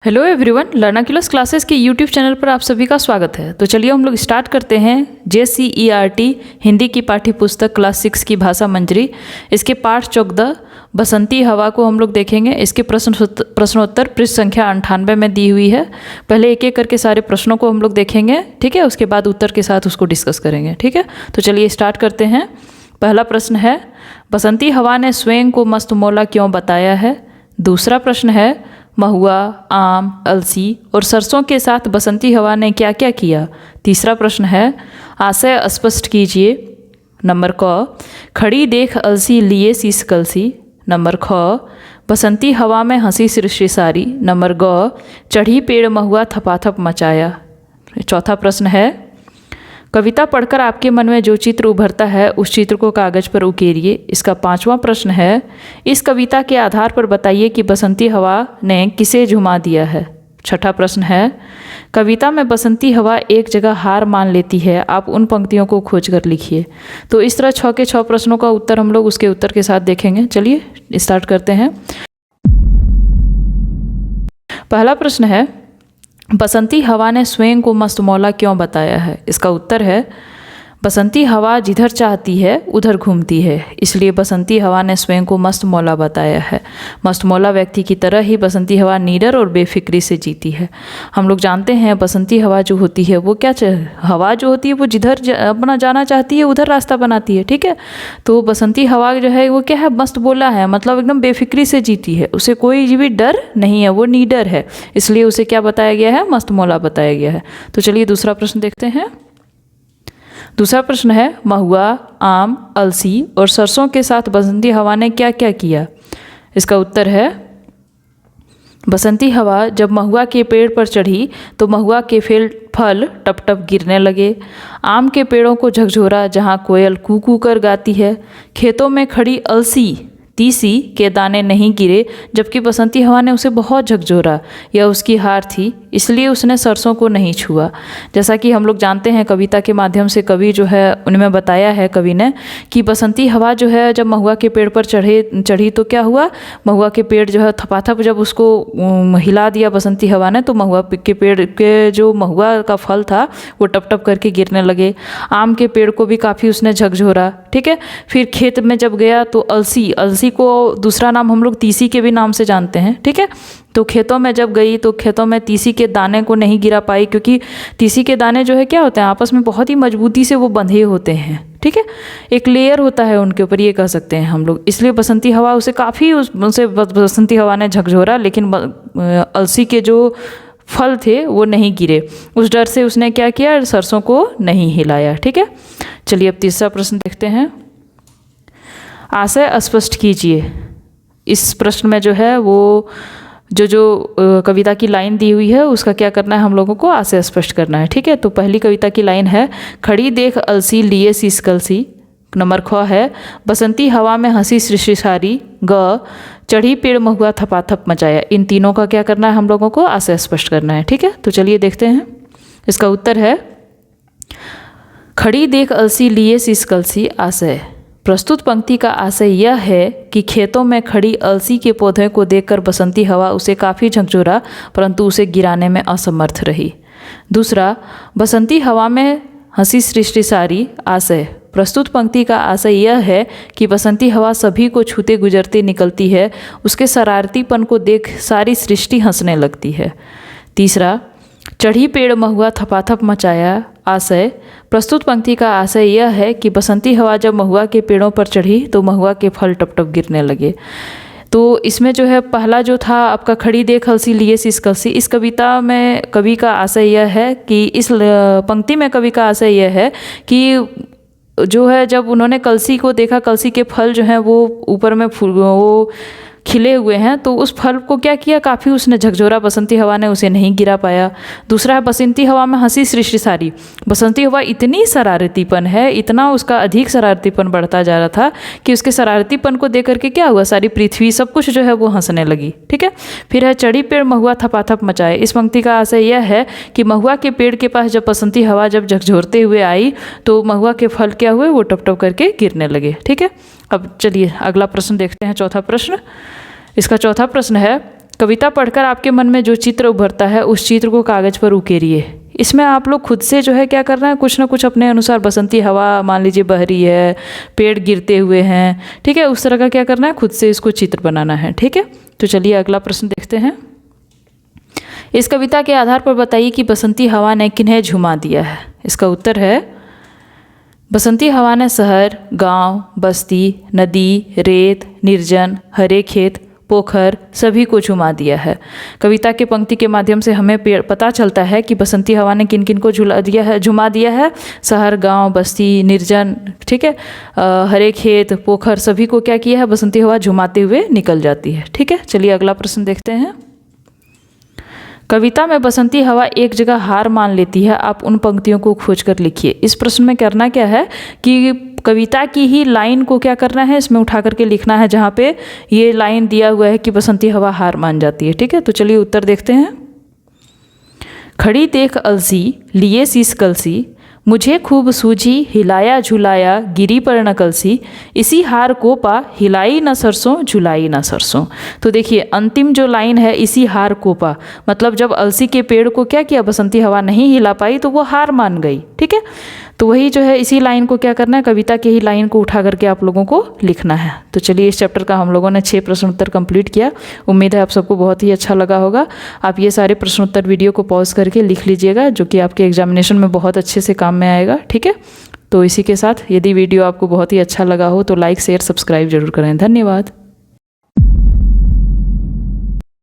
Hello everyone, लर्नाक्युलस classes के YouTube channel पर आप सभी का स्वागत है। तो चलिए हम लोग स्टार्ट करते हैं JCERT हिंदी की पाठ्य पुस्तक क्लास 6 की भाषा मंजरी। इसके पाठ 14 बसंती हवा को हम लोग देखेंगे। इसके प्रश्नोत्तर पृष्ठ संख्या 98 में दी हुई है। पहले एक एक करके सारे प्रश्नों को हम लोग देखेंगे, ठीक है। उसके बाद उत्तर के साथ उसको डिस्कस करेंगे, ठीक है। तो चलिए स्टार्ट करते हैं। पहला प्रश्न है, बसंती हवा ने स्वयं को मस्तमौला क्यों बताया है। दूसरा प्रश्न है, महुआ, आम, अलसी और सरसों के साथ बसंती हवा ने क्या क्या किया। तीसरा प्रश्न है, आशय स्पष्ट कीजिए। नंबर क, खड़ी देख अलसी लिए शीश कलसी। नंबर ख, बसंती हवा में हंसी सृष्टि सारी। नंबर ग, चढ़ी पेड़ महुआ थपाथप मचाया। चौथा प्रश्न है, कविता पढ़कर आपके मन में जो चित्र उभरता है उस चित्र को कागज पर उकेरिए। इसका पांचवा प्रश्न है, इस कविता के आधार पर बताइए कि बसंती हवा ने किसे झुमा दिया है। छठा प्रश्न है, कविता में बसंती हवा एक जगह हार मान लेती है, आप उन पंक्तियों को खोज कर लिखिए। तो इस तरह 6 के 6 प्रश्नों का उत्तर हम लोग उसके उत्तर के साथ देखेंगे। चलिए स्टार्ट करते हैं। पहला प्रश्न है, बसंती हवा ने स्वयं को मस्तमौला क्यों बताया है। इसका उत्तर है, बसंती हवा जिधर चाहती है उधर घूमती है, इसलिए बसंती हवा ने स्वयं को मस्तमौला बताया है। मस्तमौला व्यक्ति की तरह ही बसंती हवा निडर और बेफिक्री से जीती है। हम लोग जानते हैं बसंती हवा जो होती है वो क्या हवा जो होती है वो जिधर अपना जाना चाहती है उधर रास्ता बनाती है, ठीक है। तो बसंती हवा जो है वो क्या है, मस्तमौला है, मतलब एकदम बेफिक्री से जीती है, उसे कोई भी डर नहीं है, वो निडर है, इसलिए उसे क्या बताया गया है, मस्तमौला बताया गया है। तो चलिए दूसरा प्रश्न देखते हैं। दूसरा प्रश्न है, महुआ, आम, अलसी और सरसों के साथ बसंती हवा ने क्या क्या किया। इसका उत्तर है, बसंती हवा जब महुआ के पेड़ पर चढ़ी तो महुआ के फल टप टप गिरने लगे। आम के पेड़ों को झकझोरा जहाँ कोयल कू कू कर गाती है। खेतों में खड़ी अलसी तीसी के दाने नहीं गिरे, जबकि बसंती हवा ने उसे बहुत झकझोरा, यह उसकी हार थी, इसलिए उसने सरसों को नहीं छुआ। जैसा कि हम लोग जानते हैं कविता के माध्यम से कवि जो है उनमें बताया है कवि ने कि बसंती हवा जो है जब महुआ के पेड़ पर चढ़ी तो क्या हुआ, महुआ के पेड़ जो है थपाथप जब उसको हिला दिया बसंती हवा ने तो महुआ के पेड़ के जो महुआ का फल था वो टप टप करके गिरने लगे। आम के पेड़ को भी काफ़ी उसने झकझोरा, ठीक है। फिर खेत में जब गया तो अलसी को दूसरा नाम हम लोग तीसी के भी नाम से जानते हैं, ठीक है। तो खेतों में जब गई तो खेतों में तीसी के दाने को नहीं गिरा पाई, क्योंकि तीसी के दाने जो है क्या होते हैं, आपस में बहुत ही मजबूती से वो बंधे होते हैं, ठीक है। एक लेयर होता है उनके ऊपर, ये कह सकते हैं हम लोग, इसलिए बसंती हवा उसे काफ़ी उसे बसंती हवा ने झकझोरा, लेकिन अलसी के जो फल थे वो नहीं गिरे। उस डर से उसने क्या किया, सरसों को नहीं हिलाया, ठीक है। चलिए अब तीसरा प्रश्न देखते हैं। आशय स्पष्ट कीजिए। इस प्रश्न में जो है वो जो कविता की लाइन दी हुई है उसका क्या करना है, हम लोगों को आशय स्पष्ट करना है, ठीक है। तो पहली कविता की लाइन है, खड़ी देख अलसी लिए शीश कलसी। नंबर ख है, बसंती हवा में हंसी सृष्टि सारी। ग, चढ़ी पेड़ महुआ थपाथप मचाया। इन तीनों का क्या करना है, हम लोगों को आशय स्पष्ट करना है, ठीक है। तो चलिए देखते हैं। इसका उत्तर है, खड़ी देख अलसी लिए शीश कलसी। आशय, प्रस्तुत पंक्ति का आशय यह है कि खेतों में खड़ी अलसी के पौधे को देखकर बसंती हवा उसे काफ़ी झकझोरा, परंतु उसे गिराने में असमर्थ रही। दूसरा, बसंती हवा में हंसी सृष्टि सारी। आशय, प्रस्तुत पंक्ति का आशय यह है कि बसंती हवा सभी को छूते गुजरते निकलती है, उसके शरारतीपन को देख सारी सृष्टि हंसने लगती है। तीसरा, चढ़ी पेड़ महुआ थपाथप मचाया। आशय, प्रस्तुत पंक्ति का आशय यह है कि बसंती हवा जब महुआ के पेड़ों पर चढ़ी तो महुआ के फल टप टप गिरने लगे। तो इसमें जो है पहला जो था आपका, खड़ी देख अलसी लिए शीश कलसी, इस कविता में कवि का आशय यह है कि इस पंक्ति में कवि का आशय यह है कि जो है जब उन्होंने कलसी को देखा, कलसी के फल जो हैं वो ऊपर में वो खिले हुए हैं, तो उस फल को क्या किया, काफ़ी उसने झकझोरा, बसंती हवा ने उसे नहीं गिरा पाया। दूसरा है, बसंती हवा में हंसी सृष्टि सारी। बसंती हवा इतनी शरारतीपन है, इतना उसका अधिक शरारतीपन बढ़ता जा रहा था कि उसके शरारतीपन को देख करके क्या हुआ, सारी पृथ्वी सब कुछ जो है वो हंसने लगी, ठीक है। फिर है, चढ़ी पेड़ महुआ थपाथप मचाए। इस पंक्ति का आशय यह है कि महुआ के पेड़ के पास जब बसंती हवा जब झकझोरते हुए आई तो महुआ के फल क्या हुए, वो टप टप करके गिरने लगे, ठीक है। अब चलिए अगला प्रश्न देखते हैं, चौथा प्रश्न। इसका चौथा प्रश्न है, कविता पढ़कर आपके मन में जो चित्र उभरता है उस चित्र को कागज़ पर उकेरिए। इसमें आप लोग खुद से जो है क्या करना है, कुछ ना कुछ अपने अनुसार, बसंती हवा मान लीजिए बह रही है, पेड़ गिरते हुए हैं, ठीक है, उस तरह का क्या करना है, खुद से इसको चित्र बनाना है। ठीक है, तो चलिए अगला प्रश्न देखते हैं। इस कविता के आधार पर बताइए कि बसंती हवा ने किन्हें झुमा दिया है। इसका उत्तर है बसंती हवा ने शहर, गांव, बस्ती, नदी, रेत, निर्जन, हरे खेत, पोखर सभी को झुमा दिया है। कविता के पंक्ति के माध्यम से हमें पता चलता है कि बसंती हवा ने किन किन को झुमा दिया है। शहर, गांव, बस्ती, निर्जन, ठीक है, हरे खेत, पोखर सभी को क्या किया है, बसंती हवा झुमाते हुए निकल जाती है। ठीक है, चलिए अगला प्रश्न देखते हैं। कविता में बसंती हवा एक जगह हार मान लेती है, आप उन पंक्तियों को खोजकर लिखिए। इस प्रश्न में करना क्या है कि कविता की ही लाइन को क्या करना है, इसमें उठा करके लिखना है जहाँ पे ये लाइन दिया हुआ है कि बसंती हवा हार मान जाती है। ठीक है, तो चलिए उत्तर देखते हैं। खड़ी देख अलसी, लिए शीश कलसी, मुझे खूब सूझी हिलाया झुलाया, गिरी पर न कलसी, इसी हार को पा, हिलाई न सरसों झुलाई न सरसों। तो देखिए अंतिम जो लाइन है, इसी हार को पा, मतलब जब अलसी के पेड़ को क्या किया, बसंती हवा नहीं हिला पाई तो वो हार मान गई। ठीक है, तो वही जो है इसी लाइन को क्या करना है, कविता के ही लाइन को उठा करके आप लोगों को लिखना है। तो चलिए इस चैप्टर का हम लोगों ने 6 प्रश्न उत्तर कंप्लीट किया। उम्मीद है आप सबको बहुत ही अच्छा लगा होगा। आप ये सारे प्रश्न उत्तर वीडियो को पॉज करके लिख लीजिएगा, जो कि आपके एग्जामिनेशन में बहुत अच्छे से काम में आएगा। ठीक है, तो इसी के साथ यदि वीडियो आपको बहुत ही अच्छा लगा हो तो लाइक, शेयर, सब्सक्राइब जरूर करें। धन्यवाद।